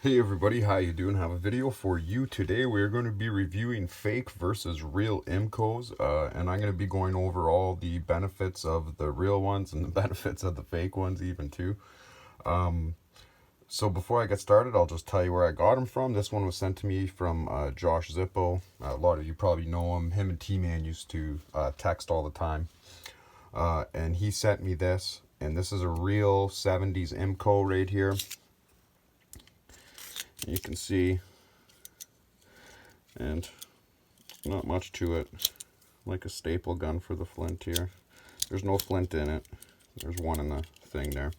Hey everybody, how you doing? Have a video for you today. We're going to be reviewing fake versus real IMCOs, and I'm going to be going over all the benefits of the real ones and the benefits of the fake ones even too. So before I get started, I'll just tell you where I got them from. This one was sent to me from Josh Zippo. A lot of you probably know him. Him and T-Man used to text all the time. And he sent me this, and this is a real 70s IMCO right here. You can see, and not much to it, like a staple gun for the Flint here. There's no Flint in it. There's one in the thing there.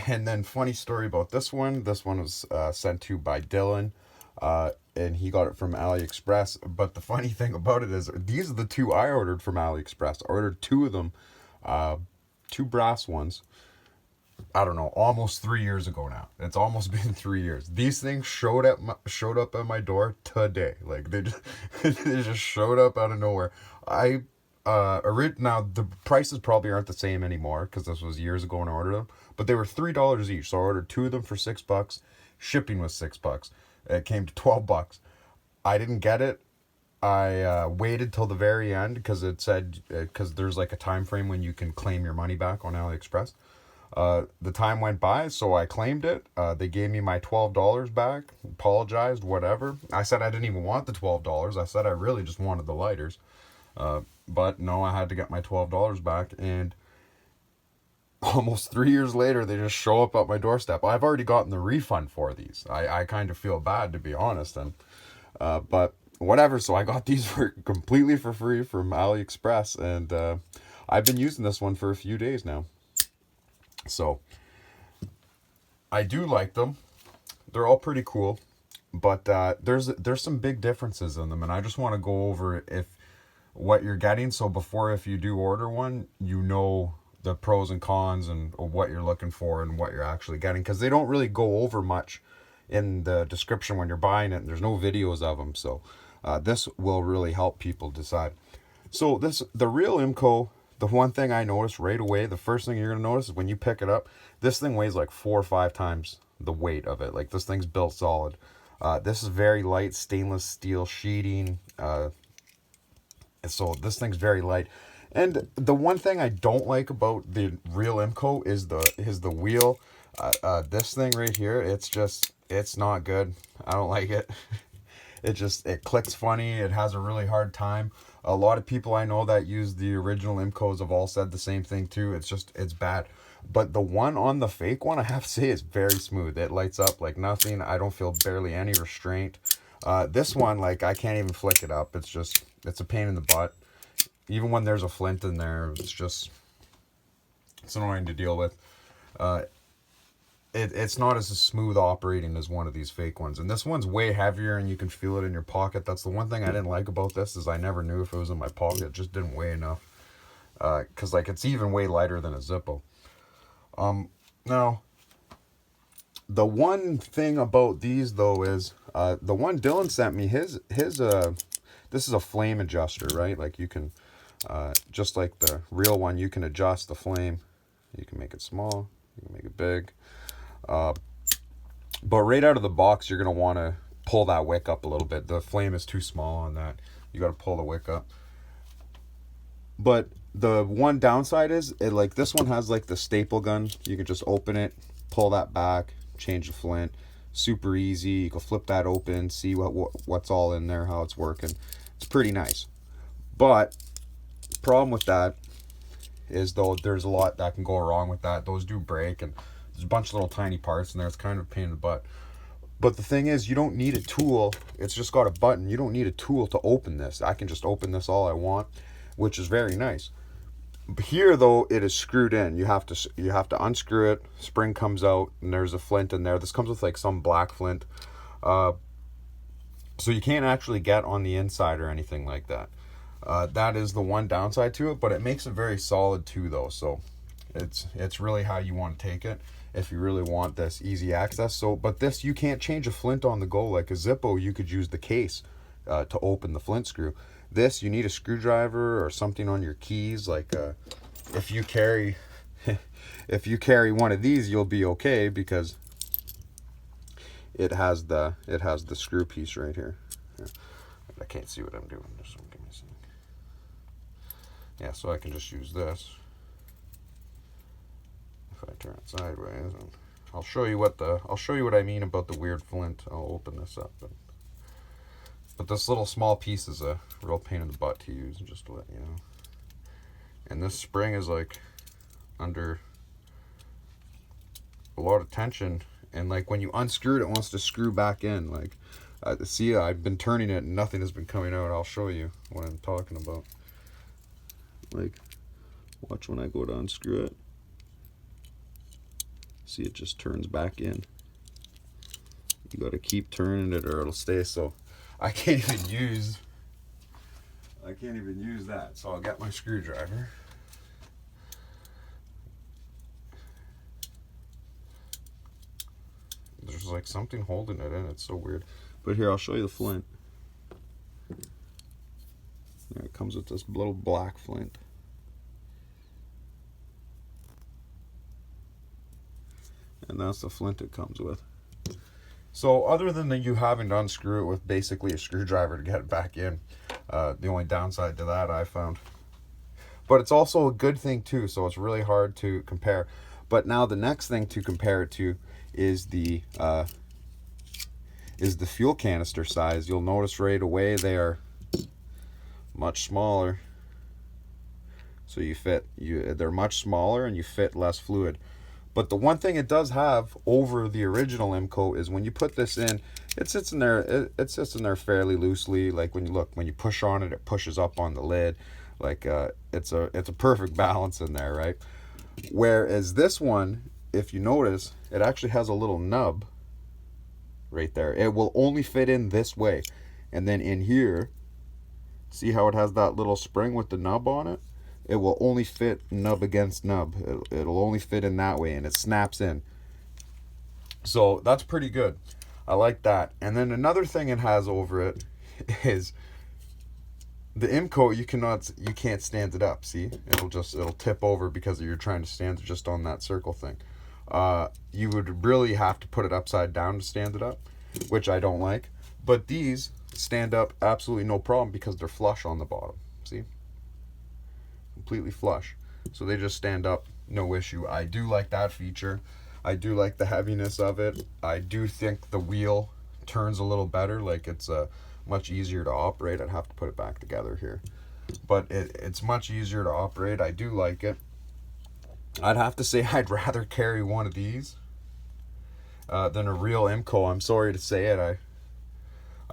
And then funny story about this one. This one was sent to by Dylan, and he got it from AliExpress. But the funny thing about it is these are the two I ordered from AliExpress. I ordered two of them, two brass ones. I don't know, almost 3 years ago now. It's almost been 3 years. These things showed up at my door today. Like they just, they just showed up out of nowhere. Now the prices probably aren't the same anymore because this was years ago when I ordered them. But they were $3 each, so I ordered two of them for $6. Shipping was $6. It came to $12. I didn't get it. I waited till the very end because it said because there's like a time frame when you can claim your money back on AliExpress. The time went by, so I claimed it. They gave me my $12 back, apologized, whatever. I said I didn't even want the $12. I said I really just wanted the lighters. But no, I had to get my $12 back, and almost 3 years later, they just show up at my doorstep. I've already gotten the refund for these. I kind of feel bad, to be honest, and but whatever. So I got these completely for free from AliExpress, and I've been using this one for a few days now. So I do like them. They're all pretty cool, but there's some big differences in them, and I just want to go over what you're getting. So before, if you do order one, you know the pros and cons and what you're looking for and what you're actually getting, because they don't really go over much in the description when you're buying it, and there's no videos of them. So this will really help people decide. So the real IMCO. The one thing I noticed right away, the first thing you're going to notice is when you pick it up, this thing weighs like 4 or 5 times the weight of it. Like, this thing's built solid. This is very light stainless steel sheeting. So this thing's very light. And the one thing I don't like about the real IMCO is the wheel. This thing right here, it's not good. I don't like it. It clicks funny. It has a really hard time. A lot of people I know that use the original IMCOs have all said the same thing too. It's bad. But the one on the fake one, I have to say, is very smooth. It lights up like nothing. I don't feel barely any restraint. This one, like, I can't even flick it up. It's a pain in the butt. Even when there's a Flint in there, it's annoying to deal with. It's not as smooth operating as one of these fake ones, and this one's way heavier, and you can feel it in your pocket. That's the one thing I didn't like about this, is I never knew if it was in my pocket. It just didn't weigh enough, because like, it's even way lighter than a Zippo. Now the one thing about these though is the one Dylan sent me, his this is a flame adjuster, right? Like, you can just like the real one, you can adjust the flame. You can make it small, you can make it big. But right out of the box, you're going to want to pull that wick up a little bit. The flame is too small on that. You got to pull the wick up. But the one downside is, like, this one has like the staple gun. You can just open it, pull that back, change the Flint. Super easy. You can flip that open, see what's all in there, how it's working. It's pretty nice. But problem with that is, though, there's a lot that can go wrong with that. Those do break, and there's a bunch of little tiny parts in there. It's kind of a pain in the butt. But the thing is, you don't need a tool. It's just got a button. You don't need a tool to open this. I can just open this all I want, which is very nice. Here, though, it is screwed in. You have to unscrew it. Spring comes out, and there's a Flint in there. This comes with like some black Flint. So you can't actually get on the inside or anything like that. That is the one downside to it, but it makes it very solid too, though. So it's really how you want to take it if you really want this easy access. So, but this, you can't change a Flint on the go. Like a Zippo, you could use the case to open the Flint screw. This, you need a screwdriver or something on your keys. Like if you carry one of these, you'll be okay, because it has the screw piece right here. I can't see what I'm doing. Just give me a second. Yeah, so I can just use this. If I turn it sideways, and I'll show you what I mean about the weird flint. I'll open this up. But this little small piece is a real pain in the butt to use, just to let you know. And this spring is like under a lot of tension, and like when you unscrew it, it wants to screw back in. Like, see, I've been turning it and nothing has been coming out. I'll show you what I'm talking about. Like, watch when I go to unscrew it. See, it just turns back in. You got to keep turning it or it'll stay. So I can't even use that. So I'll get my screwdriver. There's like something holding it in. It's so weird. But here, I'll show you the flint. There, it comes with this little black flint. And that's the flint it comes with. So other than you having to unscrew it with basically a screwdriver to get it back in, the only downside to that I found. But it's also a good thing too, so it's really hard to compare. But now the next thing to compare it to is the fuel canister size. You'll notice right away they are much smaller. So they're much smaller and you fit less fluid. But the one thing it does have over the original IMCO is when you put this in, it sits in there. It sits in there fairly loosely. Like when you push on it, it pushes up on the lid. Like it's a perfect balance in there, right? Whereas this one, if you notice, it actually has a little nub right there. It will only fit in this way, and then in here, see how it has that little spring with the nub on it? It will only fit nub against nub. It'll only fit in that way, and it snaps in. So that's pretty good. I like that. And then another thing it has over it is the IMCO. You can't stand it up. See, it'll tip over because you're trying to stand it just on that circle thing. You would really have to put it upside down to stand it up, which I don't like. But these stand up absolutely no problem because they're flush on the bottom. See? Completely flush. So they just stand up, no issue. I do like that feature. I do like the heaviness of it. I do think the wheel turns a little better. Like it's much easier to operate. I'd have to put it back together here. But it's much easier to operate. I do like it. I'd have to say I'd rather carry one of these than a real IMCO. I'm sorry to say it. I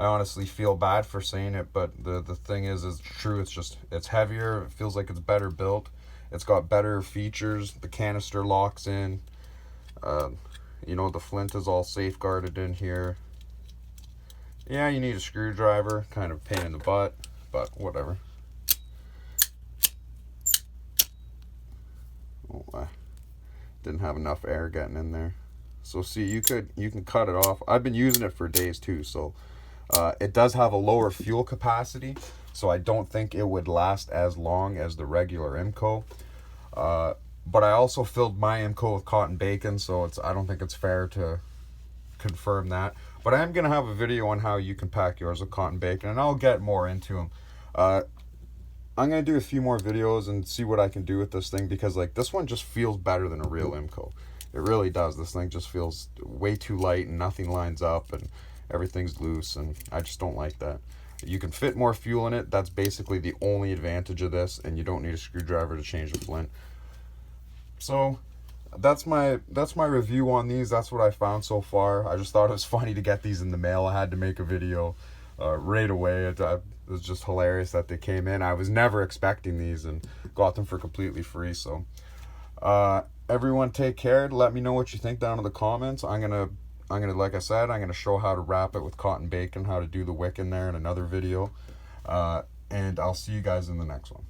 honestly feel bad for saying it, but the thing is true. It's heavier. It feels like it's better built. It's got better features. The canister locks in. The flint is all safeguarded in here. Yeah, you need a screwdriver. Kind of pain in the butt, but whatever. Oh, I didn't have enough air getting in there. So see, you can cut it off. I've been using it for days too, so it does have a lower fuel capacity, so I don't think it would last as long as the regular IMCO. But I also filled my IMCO with cotton bacon, so I don't think it's fair to confirm that. But I am going to have a video on how you can pack yours with cotton bacon, and I'll get more into them. I'm going to do a few more videos and see what I can do with this thing, because like this one just feels better than a real IMCO. It really does. This thing just feels way too light and nothing lines up and everything's loose, and I just don't like that. You can fit more fuel in it. That's basically the only advantage of this, and you don't need a screwdriver to change the flint. So that's my review on these. That's what I found so far. I just thought it was funny to get these in the mail. I had to make a video right away. It was just hilarious that they came in. I was never expecting these and got them for completely free. So everyone take care. Let me know what you think down in the comments. I'm gonna, like I said, I'm gonna show how to wrap it with cotton bacon, how to do the wick in there in another video. And I'll see you guys in the next one.